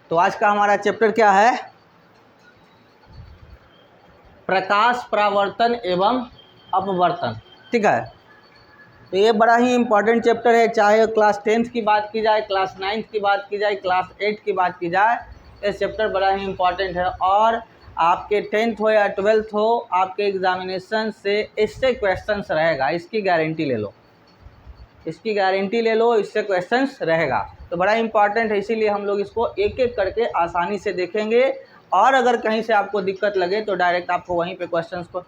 तो आज का हमारा चैप्टर क्या है? प्रकाश परावर्तन एवं अपवर्तन। ठीक है, तो ये बड़ा ही इम्पोर्टेंट चैप्टर है, चाहे क्लास 10th की बात की जाए, क्लास 9th की बात की जाए, क्लास 8 की बात की जाए, ये चैप्टर बड़ा ही इम्पोर्टेंट है। और आपके 10th हो या 12th हो, आपके एग्जामिनेशन से इससे क्वेश्चंस रहेगा, इसकी गारंटी ले लो, इसकी गारंटी ले लो, इससे क्वेश्चंस रहेगा। तो बड़ा इंपॉर्टेंट है, इसीलिए हम लोग इसको एक एक करके आसानी से देखेंगे। और अगर कहीं से आपको दिक्कत लगे तो डायरेक्ट आपको वहीं पे क्वेश्चंस को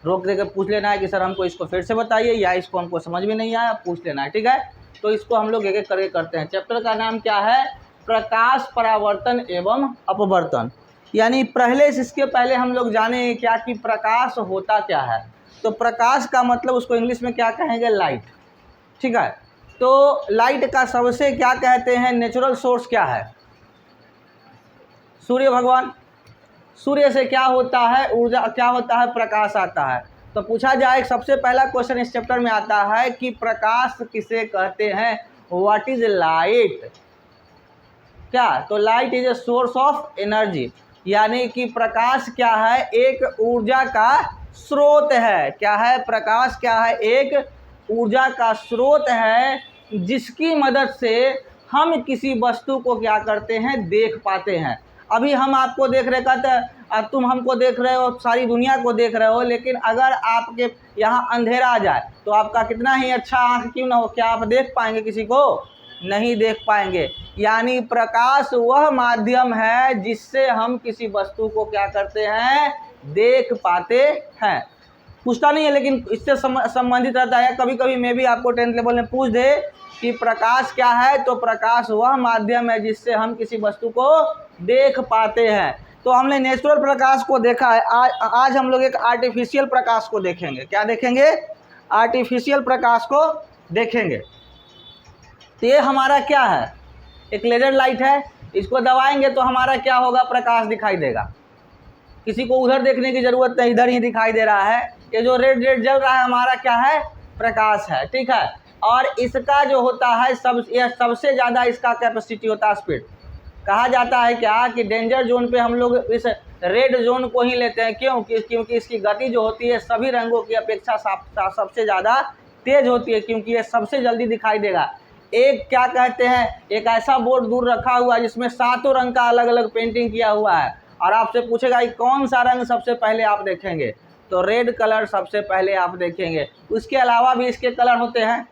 रोक देकर पूछ लेना है कि सर हमको इसको फिर से बताइए, या इसको हमको समझ में नहीं आया, पूछ लेना है। ठीक है, तो इसको हम लोग एक एक करके करते हैं। चैप्टर का नाम क्या है? प्रकाश परावर्तन एवं अपवर्तन। यानी पहले इसके पहले हम लोग जाने क्या कि प्रकाश होता क्या है। तो प्रकाश का मतलब उसको इंग्लिश में क्या कहेंगे? लाइट। ठीक है, तो लाइट का सबसे क्या कहते हैं नेचुरल सोर्स क्या है? सूर्य भगवान। सूर्य से क्या होता है? ऊर्जा, क्या होता है? प्रकाश आता है। तो पूछा जाए, सबसे पहला क्वेश्चन इस चैप्टर में आता है कि प्रकाश किसे कहते हैं? What is light? क्या? तो light is a source of energy, यानी कि प्रकाश क्या है? एक ऊर्जा का स्रोत है। क्या है? प्रकाश क्या है? एक ऊर्जा का स्रोत है, जिसकी मदद से हम किसी वस्तु को क्या करते हैं? देख पाते हैं। अभी हम आपको देख रहे, कहते तुम हमको देख रहे हो, सारी दुनिया को देख रहे हो, लेकिन अगर आपके यहाँ अंधेरा आ जाए तो आपका कितना ही अच्छा आँख क्यों ना हो, क्या आप देख पाएंगे? किसी को नहीं देख पाएंगे। यानी प्रकाश वह माध्यम है जिससे हम किसी वस्तु को क्या करते हैं? देख पाते हैं। पूछता नहीं है, लेकिन इससे संबंधित रहता है। कभी कभी मैं भी आपको 10th लेवल में पूछ दे कि प्रकाश क्या है, तो प्रकाश वह माध्यम है जिससे हम किसी वस्तु को देख पाते हैं। तो हमने नेचुरल प्रकाश को देखा है। आज हम लोग एक आर्टिफिशियल प्रकाश को देखेंगे। क्या देखेंगे? आर्टिफिशियल प्रकाश को देखेंगे। तो ये हमारा क्या है? एक लेजर लाइट है, इसको दबाएंगे तो हमारा क्या होगा? प्रकाश दिखाई देगा। किसी को उधर देखने की ज़रूरत नहीं, इधर ही दिखाई दे रहा है। ये जो रेड रेड जल रहा है हमारा क्या है? प्रकाश है। ठीक है, और इसका जो होता है यह सबसे ज़्यादा इसका कैपेसिटी होता है, स्पीड। कहा जाता है क्या कि डेंजर जोन पे हम लोग इस रेड जोन को ही लेते हैं। क्यों? क्योंकि इसकी गति जो होती है सभी रंगों की अपेक्षा सबसे ज़्यादा तेज होती है, क्योंकि ये सबसे जल्दी दिखाई देगा। एक क्या कहते हैं, एक ऐसा बोर्ड दूर रखा हुआ है जिसमें 7 रंग का अलग अलग पेंटिंग किया हुआ है, और आपसे पूछेगा कि कौन सा रंग सबसे पहले आप देखेंगे? तो रेड कलर सबसे पहले आप देखेंगे। उसके अलावा भी इसके कलर होते हैं,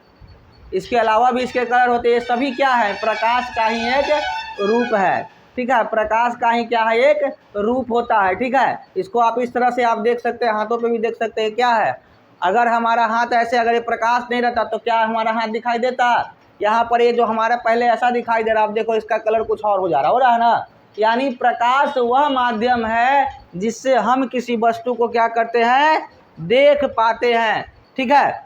इसके अलावा भी इसके कलर होते हैं। सभी क्या है? प्रकाश का ही एक रूप है। ठीक है, प्रकाश का ही क्या है? एक रूप होता है। ठीक है, इसको आप इस तरह से आप देख सकते हैं, हाथों पे भी देख सकते हैं। क्या है? अगर हमारा हाथ ऐसे, अगर ये प्रकाश नहीं रहता तो क्या हमारा हाथ दिखाई देता? यहाँ पर ये जो हमारा पहले ऐसा दिखाई दे रहा है, आप देखो इसका कलर कुछ और हो जा रहा है ना। यानी प्रकाश वह माध्यम है जिससे हम किसी वस्तु को क्या करते हैं? देख पाते हैं। ठीक है,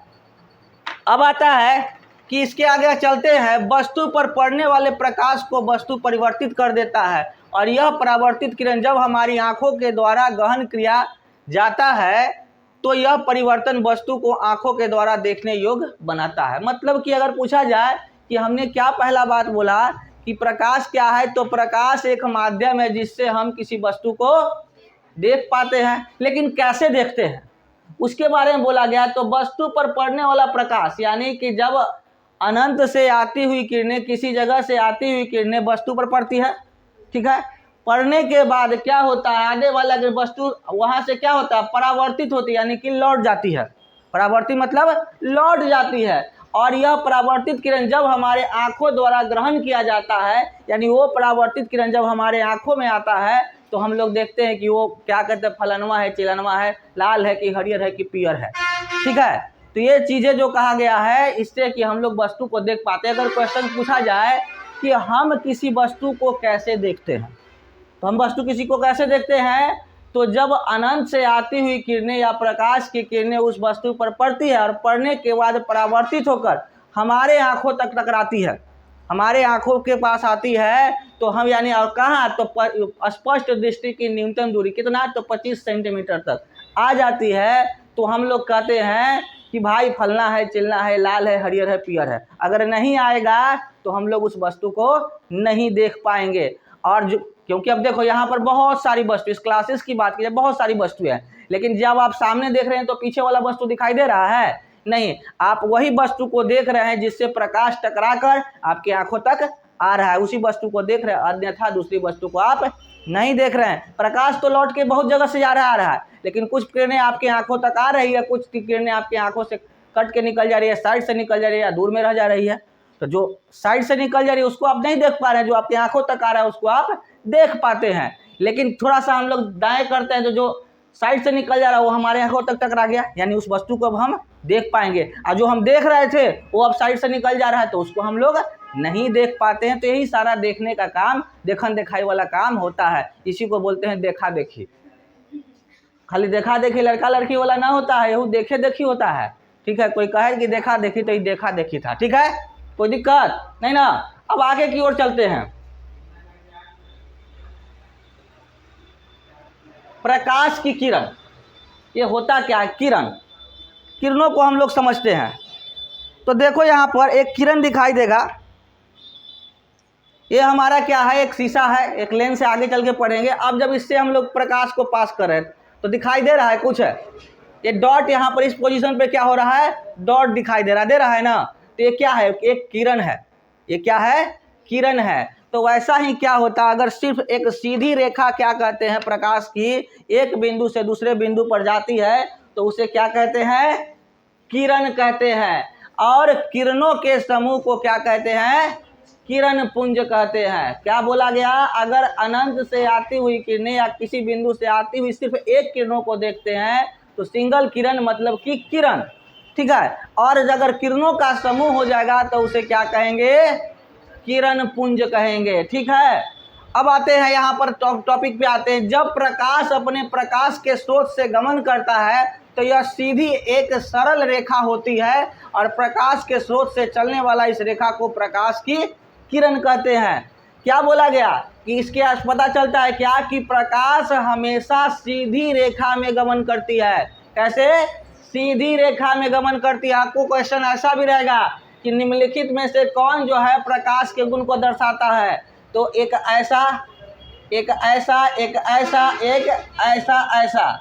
अब आता है कि इसके आगे चलते हैं। वस्तु पर पड़ने वाले प्रकाश को वस्तु परिवर्तित कर देता है, और यह परावर्तित किरण जब हमारी आंखों के द्वारा गहन किया जाता है तो यह परिवर्तन वस्तु को आंखों के द्वारा देखने योग्य बनाता है। मतलब कि अगर पूछा जाए कि हमने क्या पहला बात बोला कि प्रकाश क्या है, तो प्रकाश एक माध्यम है जिससे हम किसी वस्तु को देख पाते हैं। लेकिन कैसे देखते हैं उसके बारे में बोला गया। तो वस्तु पर पड़ने वाला प्रकाश, यानी कि जब अनंत से आती हुई किरणें, किसी जगह से आती हुई किरणें वस्तु पर पड़ती है। ठीक है, पड़ने के बाद क्या होता है? आने वाला जो वस्तु वहाँ से क्या होता है? परावर्तित होती है, यानी कि लौट जाती है। परावर्तित मतलब लौट जाती है। और यह परावर्तित किरण जब हमारे आंखों द्वारा ग्रहण किया जाता है, यानी वो परावर्तित किरण जब हमारे आंखों में आता है तो हम लोग देखते हैं कि वो क्या कहते हैं? फलनवा है, चिलनवा है, लाल है कि हरियर है कि पियर है। ठीक है, तो ये चीज़ें जो कहा गया है इससे कि हम लोग वस्तु को देख पाते हैं। अगर क्वेश्चन पूछा जाए कि हम किसी वस्तु को कैसे देखते हैं, तो हम वस्तु किसी को कैसे देखते हैं? तो जब अनंत से आती हुई किरणें या प्रकाश की किरणें उस वस्तु पर पड़ती है और पड़ने के बाद परावर्तित होकर हमारे आंखों तक टकराती है, हमारे आंखों के पास आती है, तो हम यानी और कहाँ? तो स्पष्ट दृष्टि की न्यूनतम दूरी कितना? तो 25 सेंटीमीटर तक आ जाती है। तो हम लोग कहते हैं कि भाई फलना है, चिलना है, लाल है, हरियर है, पियर है। अगर नहीं आएगा तो हम लोग उस वस्तु को नहीं देख पाएंगे। और जो क्योंकि अब देखो यहाँ पर बहुत सारी वस्तु, इस क्लासेस की बात कीजिए बहुत सारी वस्तु है, लेकिन जब आप सामने देख रहे हैं तो पीछे वाला वस्तु दिखाई दे रहा है नहीं, आप वही वस्तु को देख रहे हैं जिससे प्रकाश टकराकर आपकी आंखों तक आ रहा है, उसी वस्तु को देख रहे हैं, अन्यथा दूसरी वस्तु को आप नहीं देख रहे हैं। प्रकाश तो लौट के बहुत जगह से जा रहा आ रहा है, लेकिन कुछ किरणें आपकी आंखों तक आ रही है, कुछ किरणें आपकी आंखों से कट के निकल जा रही है, साइड से निकल जा रही है या दूर में रह जा रही है। तो जो साइड से निकल जा रही है उसको आप नहीं देख पा रहे हैं, जो आपकी आंखों तक आ रहा है उसको आप देख पाते हैं। लेकिन थोड़ा सा हम लोग दाएं करते हैं तो जो साइड से निकल जा रहा है वो हमारे आंखों तक टकरा गया, यानी उस वस्तु को अब हम देख पाएंगे, और जो हम देख रहे थे वो अब साइड से निकल जा रहा है तो उसको हम लोग नहीं देख पाते हैं। तो यही सारा देखने का काम, देखन दिखाई वाला काम होता है, इसी को बोलते हैं देखा देखी। खाली देखा देखी लड़का लड़की वाला ना होता है, यही देखे देखी होता है। ठीक है, कोई कहे कि देखा देखी तो ये देखा देखी था। ठीक है, कोई दिक्कत नहीं ना। अब आगे की ओर चलते हैं। प्रकाश की किरण, ये होता क्या है? किरण, किरणों को हम लोग समझते हैं। तो देखो यहाँ पर एक किरण दिखाई देगा, ये हमारा क्या है? एक शीशा है, एक लेंस से आगे चल के पढ़ेंगे। अब जब इससे हम लोग प्रकाश को पास कर रहे हैं तो दिखाई दे रहा है कुछ है, ये डॉट यहाँ पर इस पोजीशन पे क्या हो रहा है? डॉट दिखाई दे रहा है ना। तो ये क्या है? एक किरण है। ये क्या है? किरण है। तो वैसा ही क्या होता है, अगर सिर्फ एक सीधी रेखा क्या कहते हैं प्रकाश की एक बिंदु से दूसरे बिंदु पर जाती है तो उसे क्या कहते हैं? किरण कहते हैं। और किरणों के समूह को क्या कहते हैं? किरण पुंज कहते हैं। क्या बोला गया? अगर अनंत से आती हुई किरणें या किसी बिंदु से आती हुई सिर्फ एक किरणों को देखते हैं तो सिंगल किरण मतलब कि किरण। ठीक है, और अगर किरणों का समूह हो जाएगा तो उसे क्या कहेंगे? किरण पुंज कहेंगे। ठीक है, अब आते हैं यहाँ पर टॉपिक पे आते हैं। जब प्रकाश अपने प्रकाश के स्रोत से गमन करता है तो यह सीधी एक सरल रेखा होती है, और प्रकाश के स्रोत से चलने वाला इस रेखा को प्रकाश की किरण कहते हैं। क्या बोला गया कि इसके पता चलता है क्या कि प्रकाश हमेशा सीधी रेखा में गमन करती है। कैसे? सीधी रेखा में गमन करती है। आपको क्वेश्चन ऐसा भी रहेगा कि निम्नलिखित में से कौन जो है प्रकाश के गुण को दर्शाता है? तो एक ऐसा, एक ऐसा, एक ऐसा, एक ऐसा, ऐसा।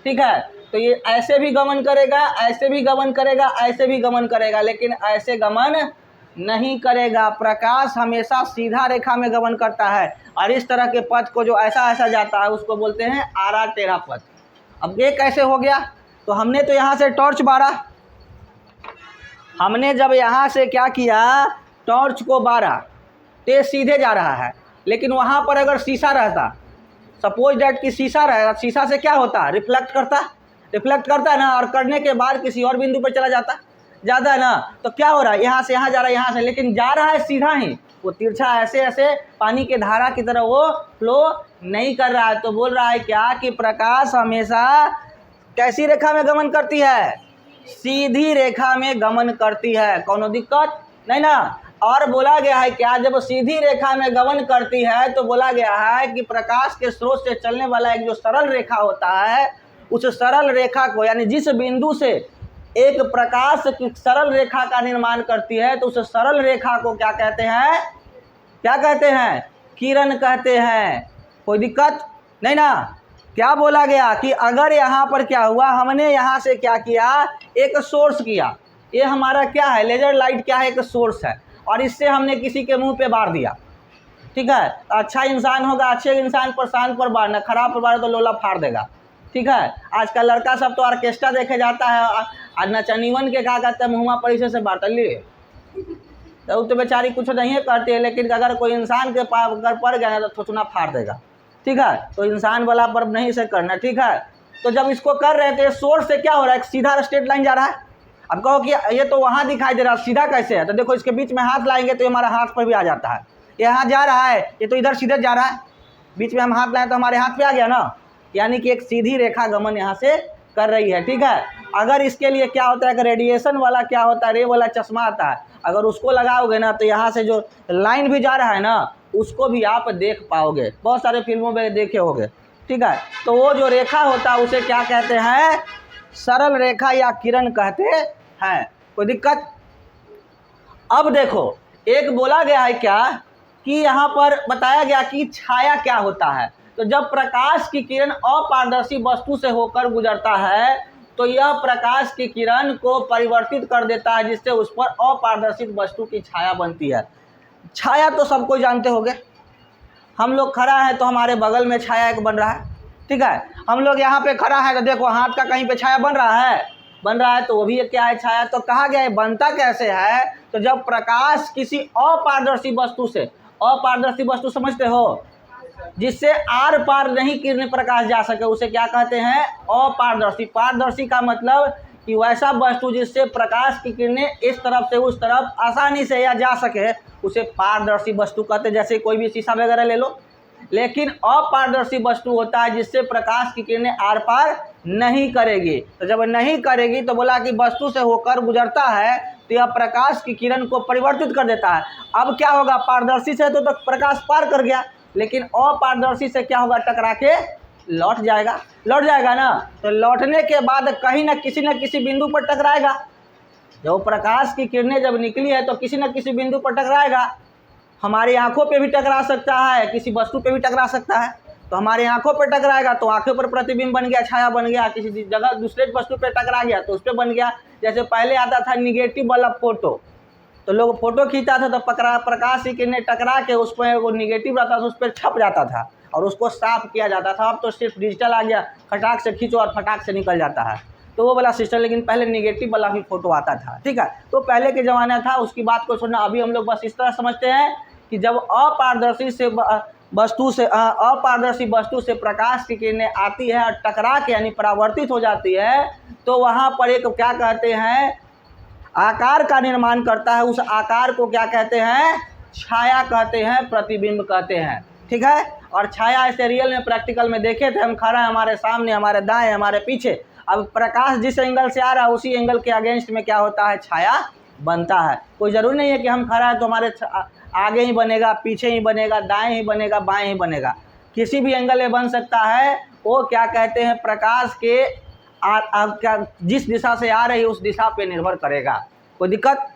ठीक है, तो ये ऐसे भी गमन करेगा, ऐसे भी गमन करेगा, ऐसे भी गमन करेगा, लेकिन ऐसे गमन नहीं करेगा। प्रकाश हमेशा सीधा रेखा में गमन करता है, और इस तरह के पथ को जो ऐसा ऐसा जाता है उसको बोलते हैं आरा टेढ़ा पथ। अब ये कैसे हो गया? तो हमने तो यहाँ से टॉर्च बारा, हमने जब यहाँ से क्या किया, टॉर्च को बारा तो ये सीधे जा रहा है, लेकिन वहाँ पर अगर शीशा रहता, सपोज डैट कि शीशा रहेगा, शीशा से क्या होता? रिफ्लेक्ट करता है ना, और करने के बाद किसी और बिंदु पर चला जाता है ना। तो क्या हो रहा है? यहाँ से यहाँ जा रहा है, यहाँ से, लेकिन जा रहा है सीधा ही, वो तिरछा ऐसे ऐसे पानी के धारा की तरह वो फ्लो नहीं कर रहा है। तो बोल रहा है क्या कि प्रकाश हमेशा कैसी रेखा में गमन करती है? सीधी रेखा में गमन करती है। कोनो दिक्कत नहीं ना। और बोला गया है क्या, जब सीधी रेखा में गमन करती है तो बोला गया है कि प्रकाश के स्रोत से चलने वाला एक जो सरल रेखा होता है, उस सरल रेखा को, यानी जिस बिंदु से एक प्रकाश की सरल रेखा का निर्माण करती है तो उस सरल रेखा को क्या कहते हैं? क्या कहते हैं? किरण कहते हैं। कोई दिक्कत नहीं ना। क्या बोला गया कि अगर यहाँ पर क्या हुआ, हमने यहाँ से क्या किया, एक सोर्स किया, ये हमारा क्या है? लेजर लाइट क्या है? एक सोर्स है, और इससे हमने किसी के मुंह पे बार दिया। ठीक है, अच्छा इंसान होगा, अच्छे इंसान पर शांत पर बारना, खराब पर बार तो लोला फाड़ देगा। ठीक है, आज का लड़का सब तो ऑर्केस्ट्रा देखे जाता है, आज नचनीवन के क्या कहते हैं मुँह पर इसे से बांट लिए, तो वो तो बेचारी कुछ नहीं करती है, लेकिन अगर कोई इंसान के पास अगर पड़ गया तो थोचना फाड़ देगा। ठीक है, तो इंसान वाला पर नहीं से करना। ठीक है, तो जब इसको कर रहे थे, सोर्स से क्या हो रहा है? सीधा स्ट्रेट लाइन जा रहा है। अब कहो कि ये तो वहाँ दिखाई दे रहा है, सीधा कैसे है? तो देखो इसके बीच में हाथ लाएंगे तो हमारा हाथ पर भी आ जाता है। ये यहाँ जा रहा है, ये तो इधर सीधे जा रहा है, बीच में हम हाथ लाएं तो हमारे हाथ पे आ गया ना, यानी कि एक सीधी रेखा गमन यहाँ से कर रही है। ठीक है, अगर इसके लिए क्या होता है कि रेडिएशन वाला क्या होता है, रे वाला चश्मा आता है, अगर उसको लगाओगे ना तो यहाँ से जो लाइन भी जा रहा है ना उसको भी आप देख पाओगे, बहुत सारे फिल्मों में देखे होंगे। ठीक है, तो वो जो रेखा होता है उसे क्या कहते हैं? सरल रेखा या किरण कहते हैं। कोई दिक्कत? अब देखो, एक बोला गया है क्या कि यहाँ पर बताया गया कि छाया क्या होता है। तो जब प्रकाश की किरण अपारदर्शी वस्तु से होकर गुजरता है तो यह प्रकाश की किरण को परिवर्तित कर देता है, जिससे उस पर अपारदर्शी वस्तु की छाया बनती है। छाया तो सबको जानते होंगे, हम लोग खड़ा है तो हमारे बगल में छाया एक बन रहा है, ठीक है। हम लोग यहाँ पे खड़ा है तो देखो हाथ का कहीं पे छाया बन रहा है तो वो भी क्या है, छाया। तो कहा गया है बनता कैसे है, तो जब प्रकाश किसी अपारदर्शी वस्तु से, अपारदर्शी वस्तु समझते हो, जिससे आर पार नहीं किरण प्रकाश जा सके, उसे क्या कहते हैं, अपारदर्शी। पारदर्शी का मतलब कि वैसा वस्तु जिससे प्रकाश की किरणें इस तरफ से उस तरफ आसानी से या जा सके, उसे पारदर्शी वस्तु कहते हैं। जैसे कोई भी शीशा वगैरह ले लो। लेकिन अपारदर्शी वस्तु होता है जिससे प्रकाश की किरणें आर पार नहीं करेगी। तो जब नहीं करेगी तो बोला कि वस्तु से होकर गुजरता है तो यह प्रकाश की किरण को परिवर्तित कर देता है। अब क्या होगा, पारदर्शी से तो प्रकाश पार कर गया, लेकिन अपारदर्शी से क्या होगा, टकरा के लौट जाएगा ना। तो लौटने के बाद कहीं न किसी बिंदु पर टकराएगा। जब प्रकाश की किरणें जब निकली है तो किसी न किसी बिंदु पर टकराएगा। हमारी आंखों पे भी टकरा सकता है, किसी वस्तु पे भी टकरा सकता है। तो हमारी आंखों पे टकराएगा तो आंखों पर प्रतिबिंब बन गया, छाया बन गया। किसी जगह दूसरे वस्तु पे टकरा गया तो उस पर बन गया। जैसे पहले आता था निगेटिव वाला फोटो, तो लोग फोटो खींचता था तो प्रकाश की किरणें टकरा के उस पर वो निगेटिव रहता था, उस पर छप जाता था और उसको साफ किया जाता था। अब तो सिर्फ डिजिटल आ गया, फटाक से खींचो और फटाक से निकल जाता है, तो वो वाला सिस्टम। लेकिन पहले निगेटिव वाला भी फोटो आता था, ठीक है। तो पहले के ज़माना था, उसकी बात को सुनना। अभी हम लोग बस इस तरह समझते हैं कि जब अपारदर्शी वस्तु से प्रकाश की किरणें आती है और टकरा के यानी परावर्तित हो जाती है, तो वहाँ पर एक क्या कहते हैं, आकार का निर्माण करता है। उस आकार को क्या कहते हैं, छाया कहते हैं, प्रतिबिंब कहते हैं, ठीक है। और छाया ऐसे रियल में प्रैक्टिकल में देखे थे, हम खड़ा है, हमारे सामने, हमारे दाएं, हमारे पीछे। अब प्रकाश जिस एंगल से आ रहा है उसी एंगल के अगेंस्ट में क्या होता है, छाया बनता है। कोई ज़रूरी नहीं है कि हम खड़ा है तो हमारे आगे ही बनेगा, पीछे ही बनेगा, दाएं ही बनेगा, बाएं ही बनेगा, किसी भी एंगल में बन सकता है। वो क्या कहते हैं, प्रकाश के क्या जिस दिशा से आ रही है उस दिशा पे निर्भर करेगा। कोई दिक्कत।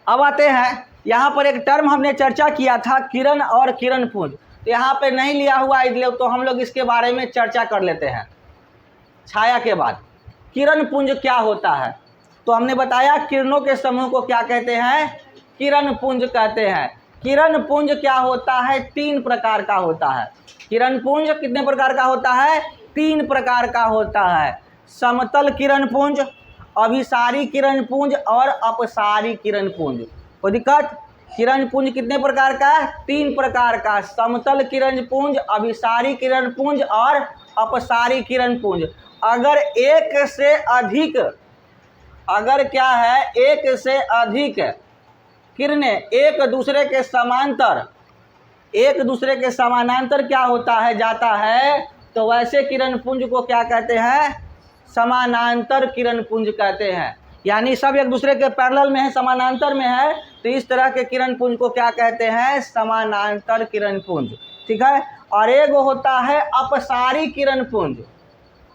अब आते हैं यहाँ पर एक टर्म हमने चर्चा किया था, किरण और किरणपुंज। तो यहाँ पे नहीं लिया हुआ इसलिए तो हम लोग इसके बारे में चर्चा कर लेते हैं। छाया के बाद किरणपुंज क्या होता है, तो हमने बताया किरणों के समूह को क्या कहते हैं, किरणपुंज कहते हैं। किरणपुंज क्या होता है, 3 प्रकार का होता है। किरणपुंज कितने प्रकार का होता है, 3 प्रकार का होता है। समतल किरणपुंज, अभिसारी किरणपुंज और अपसारी किरणपुंज। कोई दिक्कत। किरणपुंज कितने प्रकार का, 3 प्रकार का। समतल किरणपुंज, अभिसारी किरणपुंज और अपसारी किरणपुंज। अगर एक से अधिक, अगर क्या है, एक से अधिक किरणें एक दूसरे के समानांतर क्या होता है, जाता है, तो वैसे किरणपुंज को क्या कहते हैं, समानांतर किरणपुंज कहते हैं। यानी सब एक दूसरे के पैरेलल में है, समानांतर में है, तो इस तरह के किरणपुंज को क्या कहते हैं, समानांतर किरणपुंज, ठीक है। और एक होता है अपसारी किरणपुंज।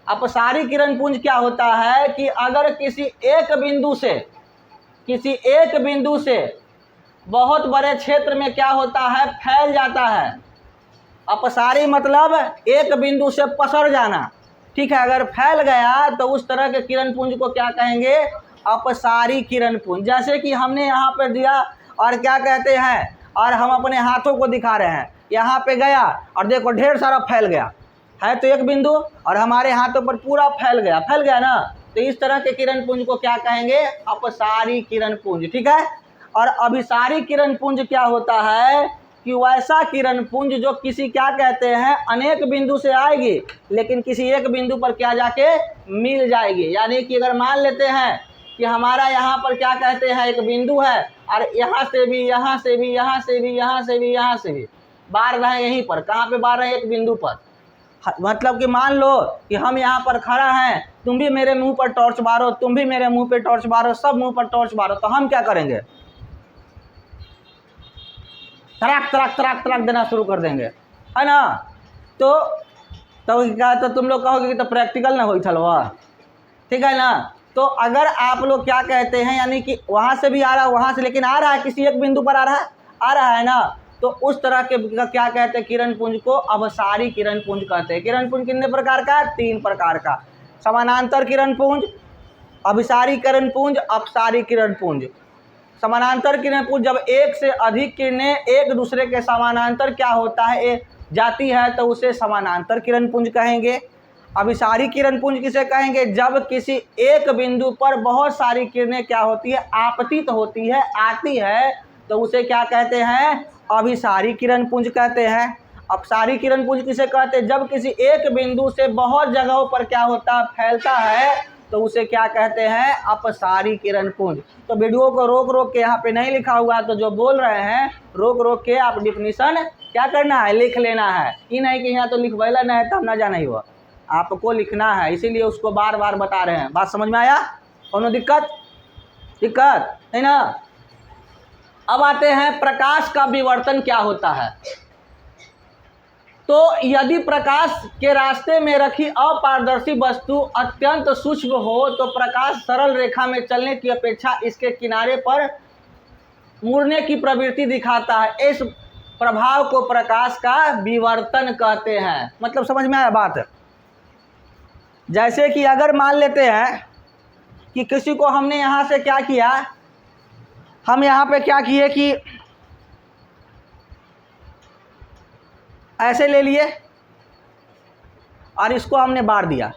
अपसारी किरणपुंज क्या होता है कि अगर किसी एक बिंदु से बहुत बड़े क्षेत्र में क्या होता है, फैल जाता है। अपसारी मतलब एक बिंदु से पसर जाना, ठीक है। अगर फैल गया तो उस तरह के किरणपुंज को क्या कहेंगे, अपसारी किरणपुंज। जैसे कि हमने यहाँ पर दिया और क्या कहते हैं, और हम अपने हाथों को दिखा रहे हैं, यहाँ पे गया और देखो ढेर सारा फैल गया है, तो एक बिंदु, और हमारे हाथों पर पूरा फैल गया ना, तो इस तरह के किरणपुंज को क्या कहेंगे, अपसारी किरणपुंज, ठीक है। और अभिसारी किरणपुंज क्या होता है कि वैसा किरणपुंज जो किसी क्या कहते हैं, अनेक बिंदु से आएगी लेकिन किसी एक बिंदु पर क्या जाके मिल जाएगी। यानी कि अगर मान लेते हैं कि हमारा यहाँ पर क्या कहते हैं, एक बिंदु है और यहाँ से भी, यहाँ से भी, यहाँ से भी, यहाँ से भी, यहाँ से भी बार रहे, यहीं पर कहाँ पे बार रहे, एक बिंदु पर। मतलब कि मान लो कि हम यहाँ पर खड़ा हैं, तुम भी मेरे मुंह पर टॉर्च मारो, तुम भी मेरे मुंह पे टॉर्च मारो, सब मुंह पर टॉर्च मारो, तो हम क्या करेंगे, तराक तराक तराक तराक देना शुरू कर देंगे, है ना। तो क्या, तो तुम लोग कहोगे कि तो प्रैक्टिकल ना हो थलवा, ठीक है ना। तो अगर आप लोग क्या कहते हैं, यानी कि वहाँ से भी आ रहा है, वहाँ से, लेकिन आ रहा है किसी एक बिंदु पर आ रहा है ना, तो उस तरह के क्या कहते हैं, किरण पुंज को अपसारी किरण पुंज कहते हैं। किरण पुंज कितने प्रकार का है? 3 प्रकार का। समानांतर किरण पुंज, अभिसारी किरण पुंज, अपसारी किरण पुंज। समानांतर किरण पुंज, जब एक से अधिक किरणें एक दूसरे के समानांतर क्या होता है जाती है तो उसे समानांतर किरण पुंज कहेंगे। अभिसारी किरण पुंज किसे कहेंगे? जब किसी एक बिंदु पर बहुत सारी किरणें क्या होती है, आपतित होती है, आती है, तो उसे क्या कहते हैं? अभिसारी किरण पुंज कहते हैं। अपसारी किरण पुंज किसे कहते हैं? जब किसी एक बिंदु से बहुत जगहों पर क्या होता है, फैलता है, तो उसे क्या कहते हैं? अपसारी किरण पुंज। तो वीडियो को रोक रोक के, यहाँ पे नहीं लिखा हुआ तो जो बोल रहे हैं रोक रोक के आप डिफिनीशन क्या करना है, लिख लेना है। ये नहीं कि यहाँ तो लिखवाला नहीं है तब ना जाना ही हुआ, आपको लिखना है, इसीलिए उसको बार बार बता रहे हैं। बात समझ में आया? कोनो दिक्कत नहीं ना? अब आते हैं प्रकाश का विवर्तन क्या होता है। तो यदि प्रकाश के रास्ते में रखी अपारदर्शी वस्तु अत्यंत सूक्ष्म हो तो प्रकाश सरल रेखा में चलने की अपेक्षा इसके किनारे पर मुड़ने की प्रवृत्ति दिखाता है। इस प्रभाव को प्रकाश का विवर्तन कहते हैं। मतलब समझ में आया बात? जैसे कि अगर मान लेते हैं कि किसी को हमने यहाँ से क्या किया, हम यहाँ पे क्या किए कि ऐसे ले लिए और इसको हमने बार दिया,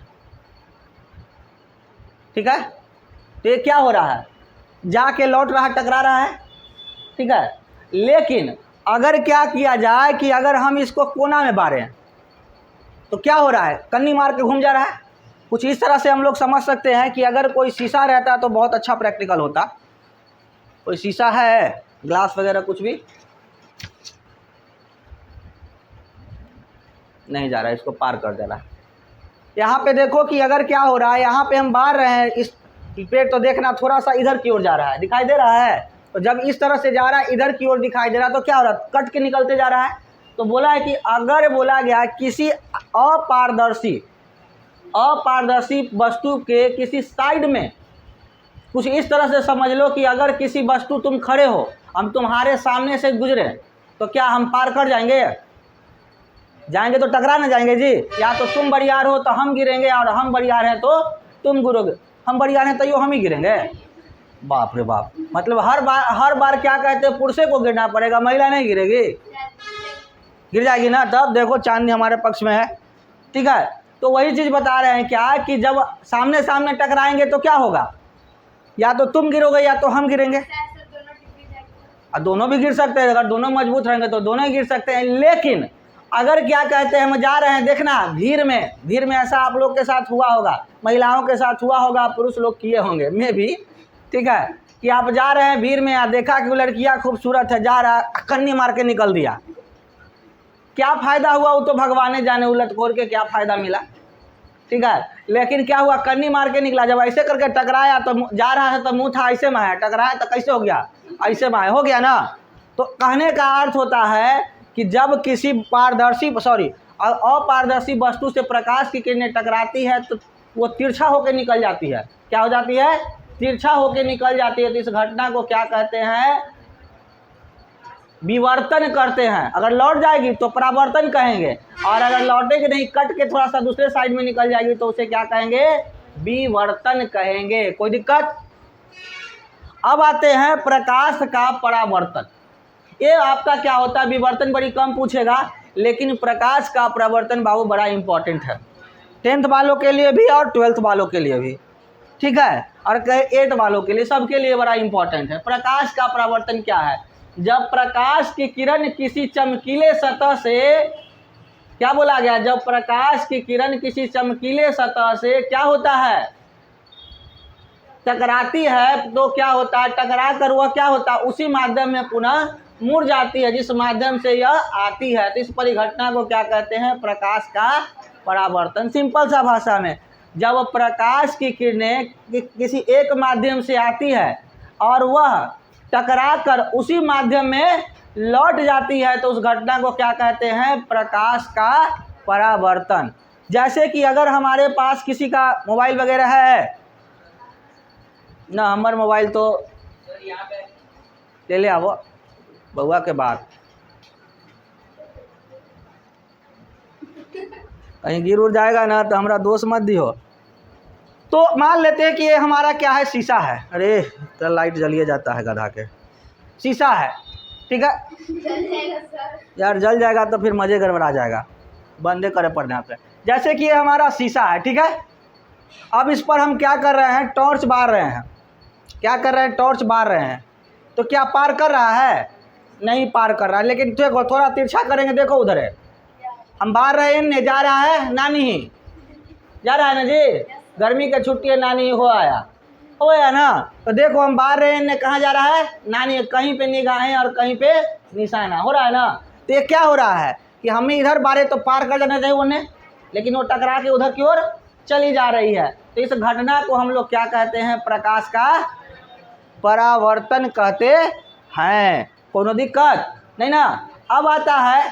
ठीक है? तो ये क्या हो रहा है, जाके लौट रहा, टकरा रहा है, ठीक है? लेकिन अगर क्या किया जाए कि अगर हम इसको कोना में बारें तो क्या हो रहा है, कन्नी मार के घूम जा रहा है। कुछ इस तरह से हम लोग समझ सकते हैं कि अगर कोई शीशा रहता तो बहुत अच्छा प्रैक्टिकल होता। कोई शीशा है, ग्लास वगैरह कुछ भी नहीं जा रहा है, इसको पार कर दे रहा है। यहाँ पे देखो कि अगर क्या हो रहा है, यहाँ पे हम बार रहे हैं, इस पेड़ तो देखना थोड़ा सा इधर की ओर जा रहा है, दिखाई दे रहा है। तो जब इस तरह से जा रहा है, इधर की ओर दिखाई दे रहा है, तो क्या हो रहा है, कट के निकलते जा रहा है। तो बोला है कि अगर बोला गया किसी अपारदर्शी वस्तु के किसी साइड में, कुछ इस तरह से समझ लो कि अगर किसी वस्तु तुम खड़े हो, हम तुम्हारे सामने से गुजरे, तो क्या हम पार कर जाएंगे? जाएंगे तो टकरा ना जाएंगे जी। या तो तुम बरियार हो तो हम गिरेंगे, और हम बरियार हैं तो तुम गिरोगे, हम बरियार हैं तो यो हम ही गिरेंगे। बाप रे बाप, मतलब हर बार क्या कहते हैं, पुरुषे को गिरना पड़ेगा, महिला नहीं गिरेगी? गिर जाएगी ना। तब देखो चांदी हमारे पक्ष में है, ठीक है? तो वही चीज़ बता रहे हैं क्या कि जब सामने सामने टकराएंगे तो क्या होगा, या तो तुम गिरोगे या तो हम गिरेंगे। दोनों भी गिर सकते हैं, अगर दोनों मजबूत रहेंगे तो दोनों ही गिर सकते हैं। लेकिन अगर क्या कहते हैं, हम जा रहे हैं, देखना भीड़ में ऐसा आप लोग के साथ हुआ होगा, महिलाओं के साथ हुआ होगा, पुरुष लोग किए होंगे मैं भी, ठीक है? कि आप जा रहे हैं भीड़ में, देखा कि वो लड़कियाँ खूबसूरत है, जा रहा, कन्नी मार के निकल दिया, क्या फ़ायदा हुआ? वो तो भगवान जाने, उलट खोल के क्या फ़ायदा मिला, ठीक है? लेकिन क्या हुआ, कन्नी मार के निकला। जब ऐसे करके टकराया तो जा रहा है तो मुँह था ऐसे में है, टकराया तो कैसे हो गया, ऐसे में हो गया ना। तो कहने का अर्थ होता है कि जब किसी अपारदर्शी वस्तु से प्रकाश की किरणें टकराती है तो वो तिरछा होकर निकल जाती है। क्या हो जाती है? तिरछा होकर निकल जाती है। तो इस घटना को क्या कहते हैं? विवर्तन करते हैं। अगर लौट जाएगी तो परावर्तन कहेंगे, और अगर लौटेगी नहीं, कट के थोड़ा सा दूसरे साइड में निकल जाएगी तो उसे क्या कहेंगे? विवर्तन कहेंगे। कोई दिक्कत? अब आते हैं प्रकाश का परावर्तन। ये आपका क्या होता है, विवर्तन बड़ी कम पूछेगा, लेकिन प्रकाश का परावर्तन बाबू बड़ा इंपॉर्टेंट है, 10th वालों के लिए भी और 12th वालों के लिए भी, ठीक है? और 8 वालों के लिए, सबके लिए बड़ा इंपॉर्टेंट है। प्रकाश का परावर्तन क्या है? जब प्रकाश की किरण किसी चमकीले सतह से, क्या बोला गया, जब प्रकाश की किरण किसी चमकीले सतह से क्या होता है, टकराती है, तो क्या होता है, टकरा कर वह क्या होता है, उसी माध्यम में पुनः मुड़ जाती है जिस माध्यम से यह आती है। तो इस परिघटना को क्या कहते हैं? प्रकाश का परावर्तन। सिंपल सा भाषा में, जब प्रकाश की किरणें किसी एक माध्यम से आती है और वह टकरा कर उसी माध्यम में लौट जाती है, तो उस घटना को क्या कहते हैं? प्रकाश का परावर्तन। जैसे कि अगर हमारे पास किसी का मोबाइल वगैरह है ना, हमारे मोबाइल तो ले ले आवो बउआ के बाद, कहीं गिर उड़ जाएगा ना तो हमारा दोस्त मत दियो। तो मान लेते हैं कि ये हमारा क्या है, शीशा है। अरे तो लाइट जलिए जाता है गधा के, शीशा है, ठीक है यार, जल जाएगा तो फिर मज़े गड़बड़ा जाएगा, बंदे करे पड़ने यहाँ पे। जैसे कि ये हमारा शीशा है, ठीक है। अब इस पर हम क्या कर रहे हैं, टॉर्च बार रहे हैं। क्या कर रहे हैं, टॉर्च बार रहे हैं। तो क्या पार कर रहा है, नहीं पार कर रहा है। लेकिन देखो थोड़ा तिरछा करेंगे, देखो उधर है, हम बाहर रहे हैं, जा रहा है नानी, जा रहा है ना जी, गर्मी की छुट्टी है, नानी हो आया ना। तो देखो हम बाहर रहे हैं, कहाँ जा रहा है, नानी, कहीं पे निगाहें और कहीं पे निशाना, हो रहा है ना। तो ये क्या हो रहा है कि हमें इधर बारे तो पार कर जाना चाहिए उन्हें, लेकिन वो टकरा के उधर की ओर चली जा रही है। तो इस घटना को हम लोग क्या कहते हैं, प्रकाश का परावर्तन कहते हैं। कोनो दिक्कत नहीं ना। अब आता है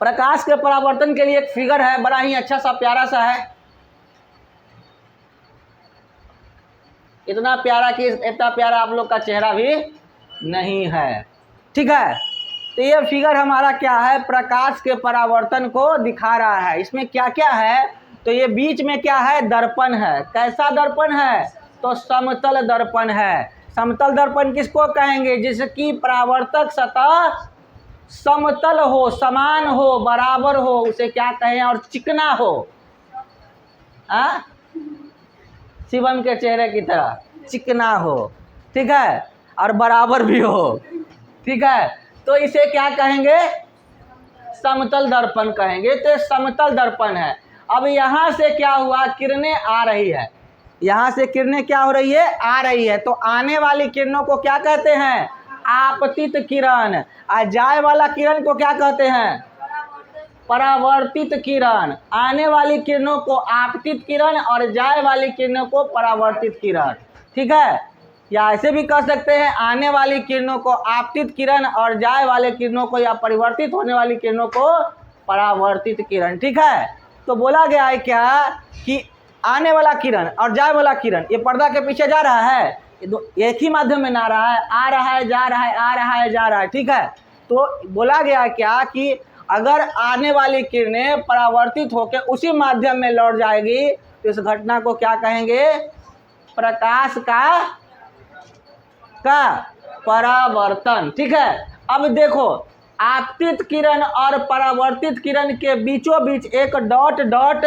प्रकाश के परावर्तन के लिए एक फिगर है, बड़ा ही अच्छा सा प्यारा सा है, इतना प्यारा कि इतना प्यारा आप लोग का चेहरा भी नहीं है, ठीक है। तो ये फिगर हमारा क्या है, प्रकाश के परावर्तन को दिखा रहा है। इसमें क्या क्या है, तो ये बीच में क्या है, दर्पण है। कैसा दर्पण है, तो समतल दर्पण है। समतल दर्पण किसको कहेंगे, जिसकी परावर्तक सतह समतल हो, समान हो, बराबर हो, उसे क्या कहें, और चिकना हो, शिवम के चेहरे की तरह चिकना हो, ठीक है, और बराबर भी हो, ठीक है। तो इसे क्या कहेंगे, समतल दर्पण कहेंगे। तो समतल दर्पण है। अब यहाँ से क्या हुआ, किरणें आ रही है, यहाँ से किरणें क्या हो रही है, आ रही है। तो आने वाली किरणों को क्या कहते हैं, आपतित किरण। और जाए वाला किरण को क्या कहते हैं, परावर्तित किरण। आने वाली किरणों को आपतित किरण और जाए वाली किरणों को परावर्तित किरण, ठीक है। या ऐसे भी कह सकते हैं, आने वाली किरणों को आपतित किरण और जाए वाले किरणों को, या परिवर्तित होने वाली किरणों को परावर्तित किरण, ठीक है। तो बोला गया है क्या कि आने वाला किरण और जाए वाला किरण, ये पर्दा के पीछे जा रहा है, एक ही माध्यम में ना रहा है, आ रहा है, जा रहा है, आ रहा है, जा रहा है, ठीक है। तो बोला गया क्या कि अगर आने वाली किरणें परावर्तित होकर उसी माध्यम में लौट जाएगी तो इस घटना को क्या कहेंगे, प्रकाश का परावर्तन, ठीक है। अब देखो आपतित किरण और परावर्तित किरण के बीचों बीच एक डॉट डॉट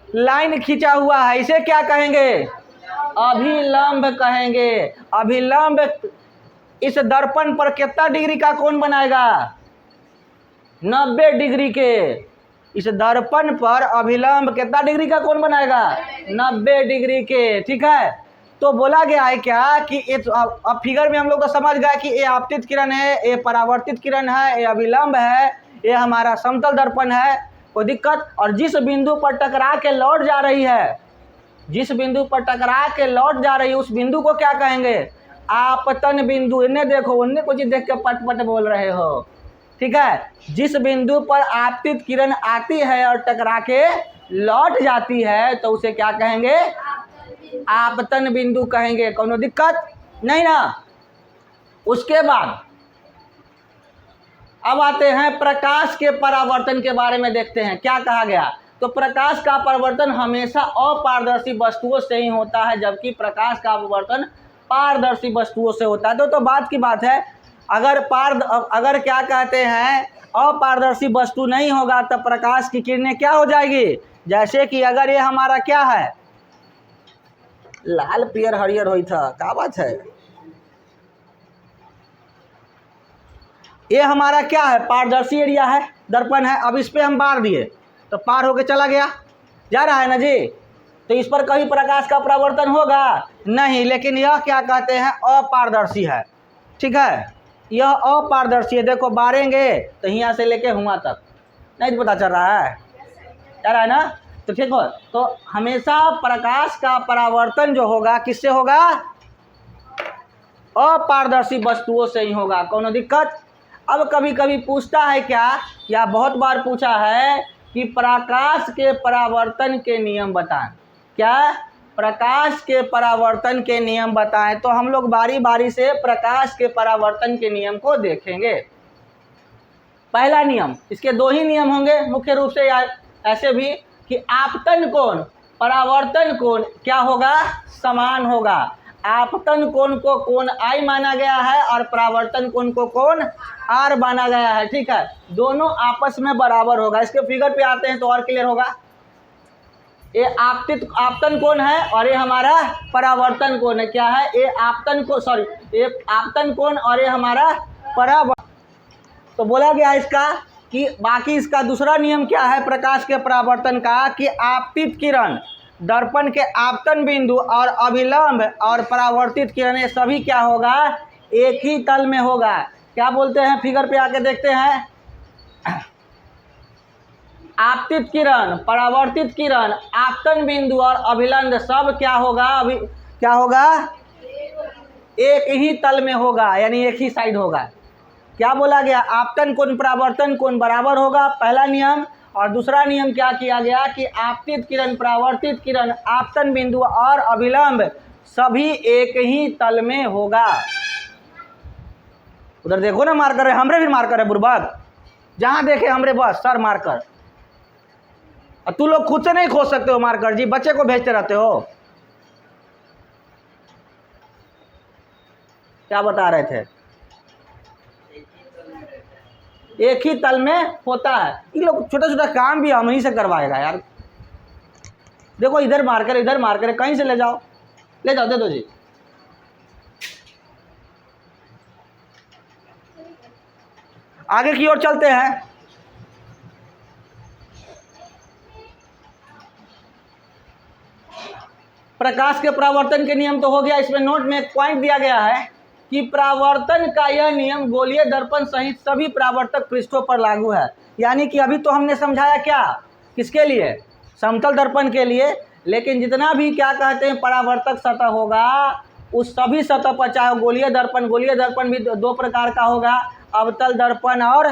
लाइन खींचा हुआ है, इसे क्या कहेंगे, अभिलंब कहेंगे। अभिलंब इस दर्पण पर कितना डिग्री का कोण बनाएगा, 90 डिग्री के। इस दर्पण पर अभिलंब कितना डिग्री का कोण बनाएगा, 90 डिग्री के, ठीक है। तो बोला गया है क्या कि अब फिगर में हम लोग तो समझ गए कि ये आपतित किरण है, ये परावर्तित किरण है, ये अभिलंब है, ये हमारा समतल दर्पण है, कोई दिक्कत। और जिस बिंदु पर टकरा के लौट जा रही है, जिस बिंदु पर टकरा के लौट जा रही है, उस बिंदु को क्या कहेंगे, आपतन बिंदु। इन्हें देखो, उन्हें कुछ देख के पट पट बोल रहे हो, ठीक है। जिस बिंदु पर आपतित किरण आती है और टकरा के लौट जाती है तो उसे क्या कहेंगे, आपतन बिंदु कहेंगे, कोनो दिक्कत नहीं ना। उसके बाद अब आते हैं प्रकाश के परावर्तन के बारे में, देखते हैं क्या कहा गया। तो प्रकाश का परावर्तन हमेशा अपारदर्शी वस्तुओं से ही होता है, जबकि प्रकाश का परावर्तन पारदर्शी वस्तुओं से होता है। तो बात की बात है, अगर क्या कहते हैं, अपारदर्शी वस्तु नहीं होगा तो प्रकाश की किरणें क्या हो जाएगी, जैसे कि अगर ये हमारा क्या है, लाल पियर हरियर हुई था, क्या बात है, ये हमारा क्या है, पारदर्शी एरिया है, दर्पण है। अब इस पे हम बार दिए तो पार होके चला गया, जा रहा है ना जी। तो इस पर कभी प्रकाश का परावर्तन होगा नहीं, लेकिन यह क्या कहते हैं, अपारदर्शी है, ठीक है। यह अपारदर्शी है, देखो बारेंगे तो यहाँ से लेके हुआ तक नहीं पता चल रहा है, जा रहा है ना। तो ठीक हो, तो हमेशा प्रकाश का परावर्तन जो होगा किससे होगा, अपारदर्शी वस्तुओं से ही होगा, कोनो दिक्कत। अब कभी कभी पूछता है क्या, या बहुत बार पूछा है कि प्रकाश के परावर्तन के नियम बताएं, क्या, प्रकाश के परावर्तन के नियम बताएं। तो हम लोग बारी बारी से प्रकाश के परावर्तन के नियम को देखेंगे। पहला नियम, इसके दो ही नियम होंगे मुख्य रूप से, ऐसे भी कि आपतन कोण परावर्तन कोण क्या होगा, समान होगा। आपतन कोण को कोण आई माना गया है और परावर्तन कोण को कोण आर माना गया है, ठीक है। दोनों आपस में बराबर होगा। इसके फिगर पे आते हैं तो और क्लियर होगा। ये आपतन कोण है और ये हमारा परावर्तन कोण है। क्या है, ये आपतन कोण और ये हमारा परावर्तन। तो बोला गया इसका कि बाकी इसका दूसरा नियम क्या है प्रकाश के परावर्तन का, कि आपतित किरण दर्पण के आपतन बिंदु और अभिलंब और परावर्तित किरण ये सभी क्या होगा, एक ही तल में होगा। क्या बोलते हैं, फिगर पे आके देखते हैं। आपतित किरण, परावर्तित किरण, आपतन बिंदु और अभिलंब सब क्या होगा, क्या होगा, एक ही तल में होगा, यानी एक ही साइड होगा। क्या बोला गया, आपतन कोण परावर्तन कोण बराबर होगा, पहला नियम। और दूसरा नियम क्या किया गया कि आपतित किरण, परावर्तित किरण, आपतन बिंदु और अभिलंब सभी एक ही तल में होगा। उधर देखो ना मार्कर है, हमरे भी मार्कर है बुर्बक, जहां देखे हमरे बस सर मार्कर। और तू लोग खुद से नहीं खोज सकते हो मार्कर जी, बच्चे को भेजते रहते हो। क्या बता रहे थे, एक ही तल में होता है। ये लोग छोटा छोटा काम भी हम ही से करवाएगा यार। देखो इधर मार्कर, इधर मार्कर, कहीं से ले जाओ, ले जाओ, दे दो जी। आगे की ओर चलते हैं। प्रकाश के परावर्तन के नियम तो हो गया। इसमें नोट में एक पॉइंट दिया गया है कि परावर्तन का यह नियम गोलीय दर्पण सहित सभी परावर्तक पृष्ठों पर लागू है। यानी कि अभी तो हमने समझाया क्या, किसके लिए, समतल दर्पण के लिए। लेकिन जितना भी क्या कहते हैं परावर्तक सतह होगा, उस सभी सतह पर, चाहे गोलीय दर्पण भी दो प्रकार का होगा, अवतल दर्पण और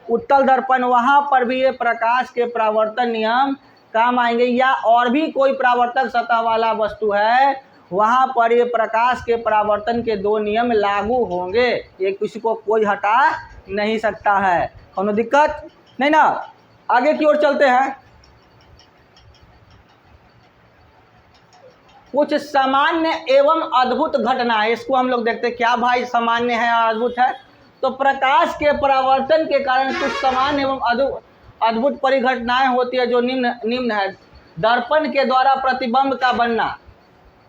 उत्तल दर्पण, वहाँ पर भी ये प्रकाश के परावर्तन नियम काम आएंगे। या और भी कोई परावर्तक सतह वाला वस्तु है, वहाँ पर ये प्रकाश के परावर्तन के दो नियम लागू होंगे। ये किसी को कोई हटा नहीं सकता है, कोनो दिक्कत नहीं ना। आगे की ओर चलते हैं। कुछ सामान्य एवं अद्भुत घटनाएं, इसको हम लोग देखते हैं। क्या भाई सामान्य है और अद्भुत है, तो प्रकाश के परावर्तन के कारण कुछ सामान्य एवं अद्भुत परिघटनाएं होती है, जो निम्न है। दर्पण के द्वारा प्रतिबिंब का बनना,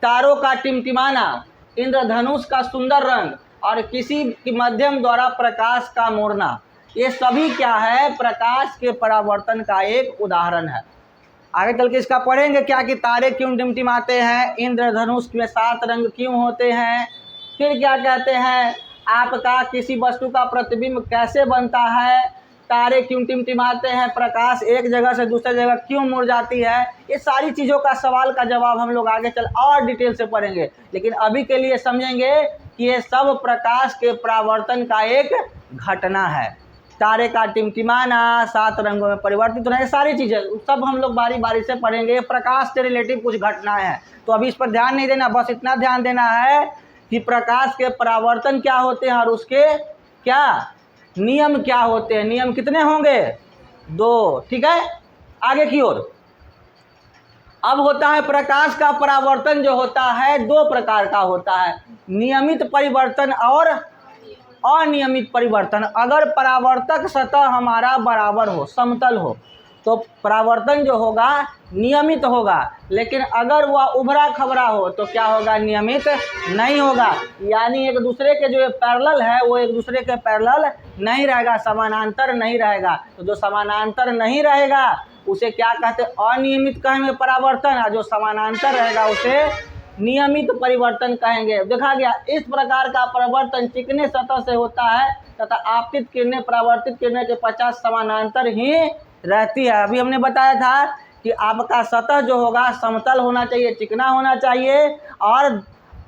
तारों का टिमटिमाना, इंद्रधनुष का सुंदर रंग और किसी के माध्यम द्वारा प्रकाश का मोड़ना, ये सभी क्या है, प्रकाश के परावर्तन का एक उदाहरण है। आगे चल के इसका पढ़ेंगे क्या, कि तारे क्यों टिमटिमाते हैं, इंद्रधनुष में 7 रंग क्यों होते हैं, फिर क्या कहते हैं, आपका किसी वस्तु का प्रतिबिंब कैसे बनता है, तारे क्यों टिमटिमाते हैं, प्रकाश एक जगह से दूसरी जगह क्यों मुड़ जाती है। ये सारी चीज़ों का सवाल का जवाब हम लोग आगे चल और डिटेल से पढ़ेंगे। लेकिन अभी के लिए समझेंगे कि ये सब प्रकाश के परावर्तन का एक घटना है। तारे का टिमटिमाना, 7 रंगों में परिवर्तित होना, ये सारी चीज़ें सब हम लोग बारी बारी से पढ़ेंगे। प्रकाश से रिलेटिव कुछ घटनाएं हैं, तो अभी इस पर ध्यान नहीं देना, बस इतना ध्यान देना है कि प्रकाश के परावर्तन क्या होते हैं और उसके क्या नियम क्या होते हैं। नियम कितने होंगे, 2, ठीक है। आगे की ओर अब होता है प्रकाश का परावर्तन जो होता है 2 प्रकार का होता है, नियमित परिवर्तन और अनियमित परिवर्तन। अगर परावर्तक सतह हमारा बराबर हो, समतल हो, तो परावर्तन जो होगा नियमित होगा। लेकिन अगर वह उभरा खबरा हो तो क्या होगा, नियमित नहीं होगा। यानी एक दूसरे के जो पैरेलल है वो एक दूसरे के पैरेलल नहीं रहेगा, समानांतर नहीं रहेगा। तो जो समानांतर नहीं रहेगा उसे क्या कहते हैं, अनियमित कहेंगे परावर्तन, और जो समानांतर रहेगा उसे नियमित परिवर्तन कहेंगे। देखा गया इस प्रकार का परिवर्तन चिकने सतह से होता है तथा आपतित किरणें परावर्तित किरणें के 50 समानांतर ही रहती है। अभी हमने बताया था कि आपका सतह जो होगा समतल होना चाहिए, चिकना होना चाहिए, और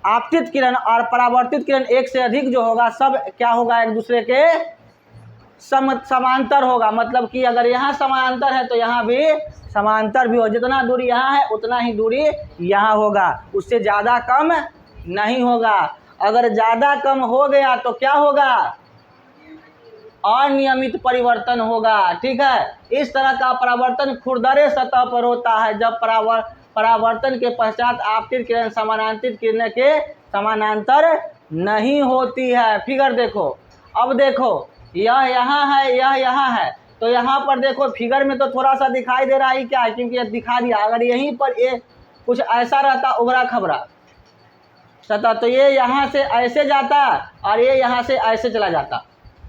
आपतित किरण और परावर्तित किरण एक से अधिक जो होगा सब क्या होगा, एक दूसरे के समांतर होगा। मतलब कि अगर यहाँ समांतर है तो यहाँ भी समांतर भी हो, जितना दूरी यहाँ है उतना ही दूरी यहाँ होगा, उससे ज़्यादा कम नहीं होगा। अगर ज़्यादा कम हो गया तो क्या होगा, अनियमित परिवर्तन होगा। ठीक है, इस तरह का परावर्तन खुरदरे सतह पर होता है जब परावर्तन के पश्चात आपतित किरण समानांतर किरण के समानांतर नहीं होती है। फिगर देखो, अब देखो यह यहाँ है, यह यहाँ है, तो यहाँ पर देखो फिगर में तो थोड़ा सा दिखाई दे रहा है क्या, क्योंकि ये दिखा दिया। अगर यहीं पर ये कुछ ऐसा रहता उभरा खबरा सतह, तो ये यहाँ से ऐसे जाता और ये यहाँ से ऐसे चला जाता,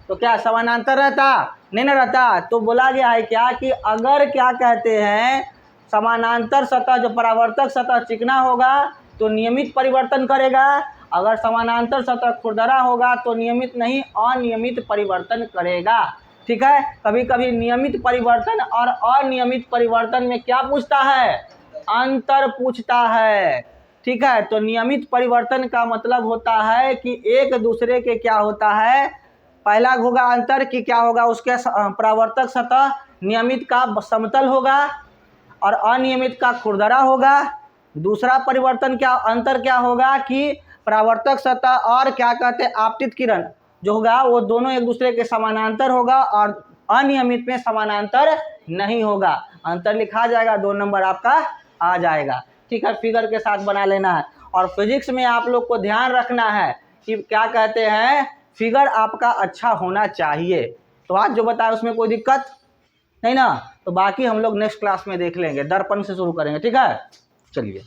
तो क्या समानांतर रहता? नहीं ना रहता। तो बोला गया है क्या कि अगर क्या कहते हैं समानांतर सतह जो परावर्तक सतह चिकना होगा तो नियमित परिवर्तन करेगा, अगर समानांतर सतह खुरदरा होगा तो नियमित नहीं अनियमित परिवर्तन करेगा। ठीक है, कभी कभी नियमित परिवर्तन और अनियमित परिवर्तन में क्या पूछता है? अंतर पूछता है। ठीक है, तो नियमित परिवर्तन का मतलब होता है कि एक दूसरे के क्या होता है, पहला होगा अंतर कि क्या होगा, उसके परावर्तक सतह नियमित का समतल होगा और अनियमित का खुरदरा होगा। दूसरा परिवर्तन क्या अंतर क्या होगा कि परावर्तक सतह और क्या कहते हैं आपतित किरण जो होगा वो दोनों एक दूसरे के समानांतर होगा और अनियमित में समानांतर नहीं होगा। अंतर लिखा जाएगा, 2 नंबर आपका आ जाएगा। ठीक है, फिगर के साथ बना लेना है। और फिजिक्स में आप लोग को ध्यान रखना है कि क्या कहते हैं फिगर आपका अच्छा होना चाहिए। तो आज जो बताया उसमें कोई दिक्कत नहीं ना, तो बाकी हम लोग नेक्स्ट क्लास में देख लेंगे, दर्पण से शुरू करेंगे। ठीक है, चलिए।